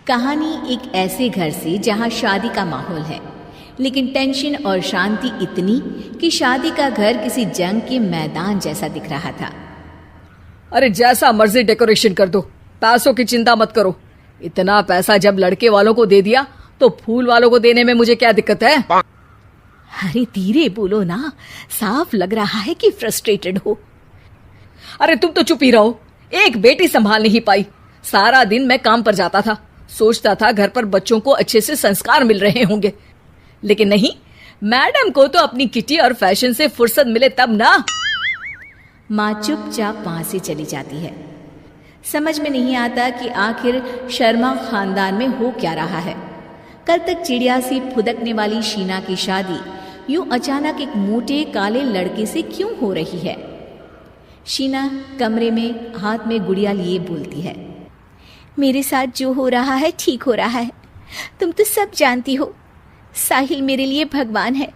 कहानी एक ऐसे घर से जहां शादी का माहौल है, लेकिन टेंशन और शांति इतनी कि शादी का घर किसी जंग के मैदान जैसा दिख रहा था। अरे जैसा मर्जी डेकोरेशन कर दो, पैसों की चिंता मत करो। इतना पैसा जब लड़के वालों को दे दिया तो फूल वालों को देने में मुझे क्या दिक्कत है? अरे धीरे बोलो ना, साफ लग रहा है कि फ्रस्ट्रेटेड हो। अरे तुम तो चुप ही रहो। एक बेटी संभाल नहीं पाई। सारा दिन मैं काम पर जाता था, सोचता था घर पर बच्चों को अच्छे से संस्कार मिल रहे होंगे, लेकिन नहीं, मैडम को तो अपनी किटी और फैशन से फुर्सत मिले तब ना। माँ चुपचाप वहां से चली जाती है। समझ में नहीं आता कि आखिर शर्मा खानदान में हो क्या रहा है। कल तक चिड़िया सी फुदकने वाली शीना की शादी यूं अचानक एक मोटे काले लड़के से क्यों हो रही है? शीना कमरे में हाथ में गुड़िया लिए बोलती है, मेरे साथ जो हो रहा है ठीक हो रहा है। तुम तो सब जानती हो, साहिल मेरे लिए भगवान है।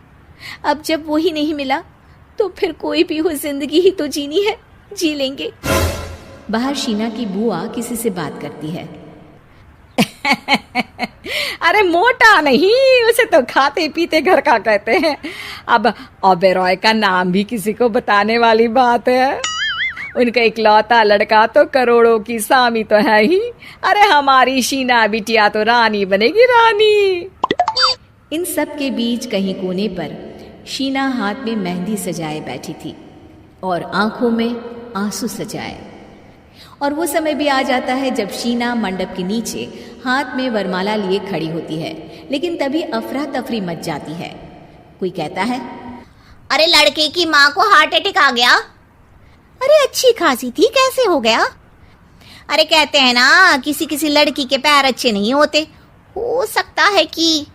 अब जब वो ही नहीं मिला तो फिर कोई भी हो, जिंदगी ही तो जीनी है, जी लेंगे। बाहर शीना की बुआ किसी से बात करती है। अरे मोटा नहीं, उसे तो खाते पीते घर का कहते हैं। अब ओबेरॉय का नाम भी किसी को बताने वाली बात है। उनका इकलौता लड़का तो करोड़ों की सामी तो है ही। अरे हमारी शीना बिटिया तो रानी बनेगी, रानी। इन सब के बीच कहीं कोने पर शीना हाथ में मेहंदी सजाए बैठी थी और आंखों में आंसू सजाए। और वो समय भी आ जाता है जब शीना मंडप के नीचे हाथ में वरमाला लिए खड़ी होती है, लेकिन तभी अफरा तफरी मच जाती है। कोई कहता है, अरे लड़के की माँ को हार्ट अटैक आ गया। अरे अच्छी खासी थी, कैसे हो गया? अरे कहते हैं ना, किसी किसी लड़की के पैर अच्छे नहीं होते। हो सकता है कि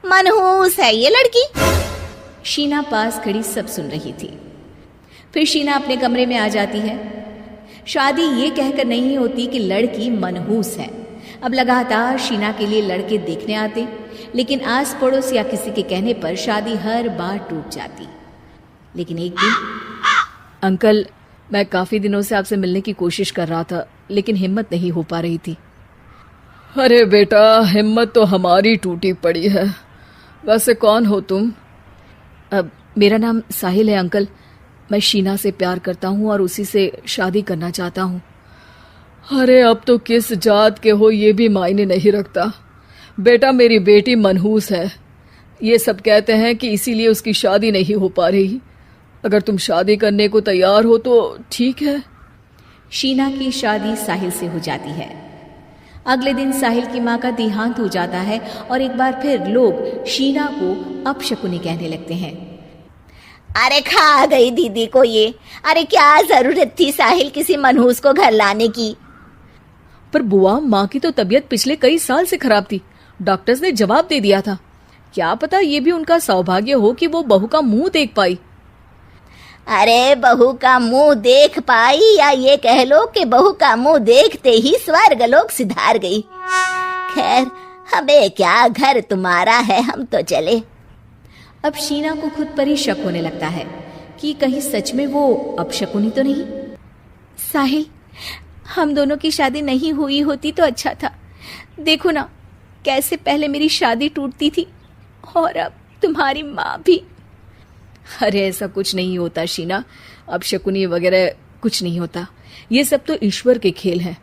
मनहूस है ये लड़की। शीना पास खड़ी सब सुन रही थी। फिर शीना अपने कमरे में आ जाती है। शादी ये कहकर नहीं होती कि लड़की मनहूस है। अब लगातार शीना के लिए लड़के देखने आते, लेकिन आस पड़ोस या किसी के कहने पर शादी हर बार टूट जाती। लेकिन एक दिन, अंकल, मैं काफी दिनों से आपसे मिलने की कोशिश कर रहा था, लेकिन हिम्मत नहीं हो पा रही थी। अरे बेटा, हिम्मत तो हमारी टूटी पड़ी है। वैसे कौन हो तुम? मेरा नाम साहिल है अंकल। मैं शीना से प्यार करता हूँ और उसी से शादी करना चाहता हूँ। अरे अब तो किस जात के हो ये भी मायने नहीं रखता। बेटा, मेरी बेटी मनहूस है। ये सब कहते हैं कि इसीलिए उसकी शादी नहीं हो पा रही। अगर तुम शादी करने को तैयार हो तो ठीक है। शीना की शादी साहिल से हो जाती है। अगले दिन साहिल की माँ का देहांत हो जाता है और एक बार फिर लोग शीना को अपशकुनी कहने लगते हैं। अरे खा गई दीदी को ये। अरे क्या जरूरत थी साहिल किसी मनहूस को घर लाने की? पर बुआ, माँ की तो तबीयत पिछले कई साल से खराब थी। डॉक्टर्स ने जवाब दे दिया था। क्या पता ये भी उनका सौभाग्य हो कि वो बहू का मुंह देख पाई। अरे बहू का मुंह देख पाई, या ये कह लो कि बहू का मुंह देखते ही स्वर्ग लोक सिधार गई। खैर, हमें क्या, घर तुम्हारा है, हम तो चले। अब शीना को खुद पर ही शक होने लगता है कि कहीं सच में वो अपशकुनी तो नहीं। साहिल, हम दोनों की शादी नहीं हुई होती तो अच्छा था। देखो ना, कैसे पहले मेरी शादी टूटती थी और अब तुम्हारी माँ भी। अरे ऐसा कुछ नहीं होता शीना, अपशकुनी वगैरह कुछ नहीं होता। ये सब तो ईश्वर के खेल हैं।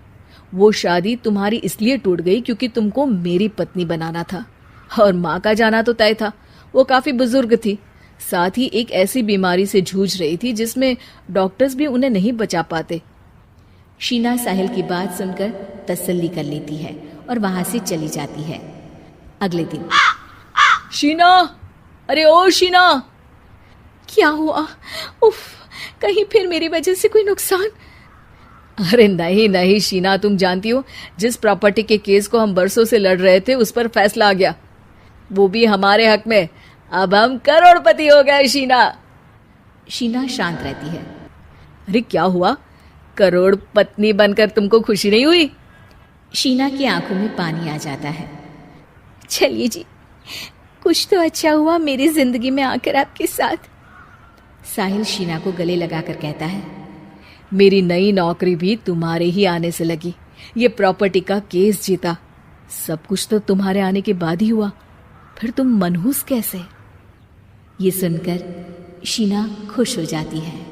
वो शादी तुम्हारी इसलिए टूट गई क्योंकि तुमको मेरी पत्नी बनाना था, और माँ का जाना तो तय था। वो काफी बुजुर्ग थी, साथ ही एक ऐसी बीमारी से जूझ रही थी जिसमें डॉक्टर्स भी उन्हें नहीं बचा पाते। शीना साहिल की बात सुनकर तसल्ली कर लेती है और वहां से चली जाती है। अगले दिन, शीना, अरे ओ शीना। क्या हुआ? उफ, कहीं फिर मेरी वजह से कोई नुकसान? अरे नहीं नहीं शीना, तुम जानती हो, जिस प्रॉपर्टी के केस को हम बरसों से लड़ रहे थे उस पर फैसला आ गया, वो भी हमारे हक में। अब हम करोड़पति हो गए शीना। शीना शांत रहती है। अरे क्या हुआ? करोड़ पत्नी बनकर तुमको खुशी नहीं हुई? शीना की आंखों में पानी आ जाता है। चलिए जी, कुछ तो अच्छा हुआ मेरी जिंदगी में आकर आपके साथ। साहिल शीना को गले लगाकर कहता है, मेरी नई नौकरी भी तुम्हारे ही आने से लगी। ये प्रॉपर्टी का केस जीता। सब कुछ तो तुम्हारे आने के बाद ही हुआ, फिर तुम मनहूस कैसे? ये सुनकर शीना खुश हो जाती है।